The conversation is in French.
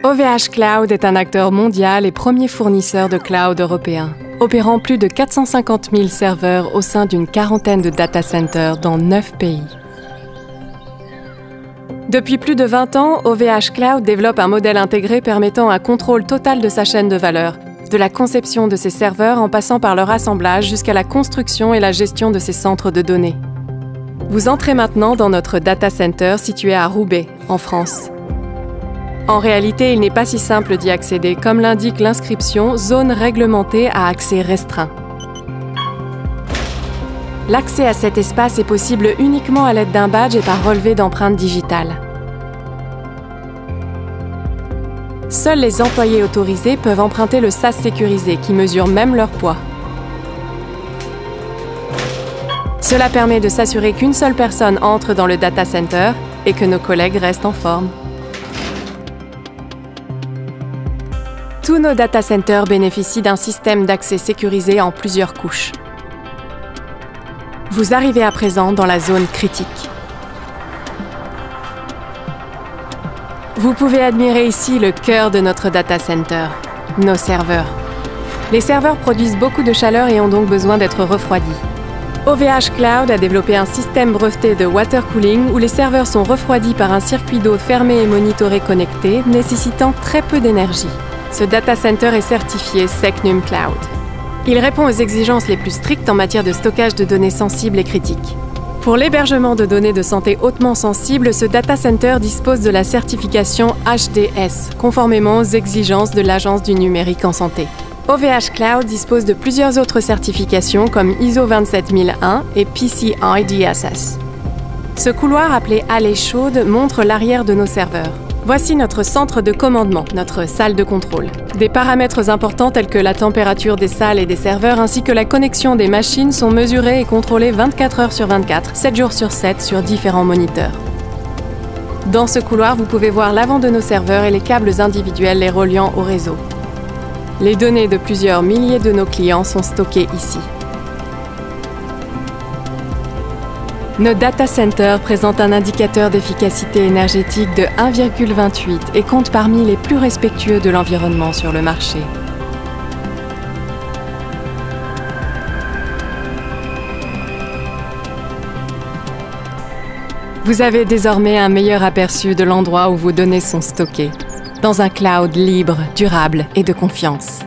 OVH Cloud est un acteur mondial et premier fournisseur de cloud européen, opérant plus de 450 000 serveurs au sein d'une quarantaine de data centers dans 9 pays. Depuis plus de 20 ans, OVH Cloud développe un modèle intégré permettant un contrôle total de sa chaîne de valeur, de la conception de ses serveurs en passant par leur assemblage jusqu'à la construction et la gestion de ses centres de données. Vous entrez maintenant dans notre data center situé à Roubaix, en France. En réalité, il n'est pas si simple d'y accéder, comme l'indique l'inscription « Zone réglementée à accès restreint ». L'accès à cet espace est possible uniquement à l'aide d'un badge et par relevé d'empreintes digitales. Seuls les employés autorisés peuvent emprunter le sas sécurisé, qui mesure même leur poids. Cela permet de s'assurer qu'une seule personne entre dans le data center et que nos collègues restent en forme. Tous nos data centers bénéficient d'un système d'accès sécurisé en plusieurs couches. Vous arrivez à présent dans la zone critique. Vous pouvez admirer ici le cœur de notre data center, nos serveurs. Les serveurs produisent beaucoup de chaleur et ont donc besoin d'être refroidis. OVH Cloud a développé un système breveté de water cooling où les serveurs sont refroidis par un circuit d'eau fermé et monitoré connecté, nécessitant très peu d'énergie. Ce data center est certifié Secnum Cloud. Il répond aux exigences les plus strictes en matière de stockage de données sensibles et critiques. Pour l'hébergement de données de santé hautement sensibles, ce data center dispose de la certification HDS, conformément aux exigences de l'Agence du numérique en santé. OVH Cloud dispose de plusieurs autres certifications comme ISO 27001 et PCI DSS. Ce couloir appelé allée chaude montre l'arrière de nos serveurs. Voici notre centre de commandement, notre salle de contrôle. Des paramètres importants tels que la température des salles et des serveurs ainsi que la connexion des machines sont mesurés et contrôlés 24 heures sur 24, 7 jours sur 7 sur différents moniteurs. Dans ce couloir, vous pouvez voir l'avant de nos serveurs et les câbles individuels les reliant au réseau. Les données de plusieurs milliers de nos clients sont stockées ici. Nos data centers présentent un indicateur d'efficacité énergétique de 1,28 et comptent parmi les plus respectueux de l'environnement sur le marché. Vous avez désormais un meilleur aperçu de l'endroit où vos données sont stockées, dans un cloud libre, durable et de confiance.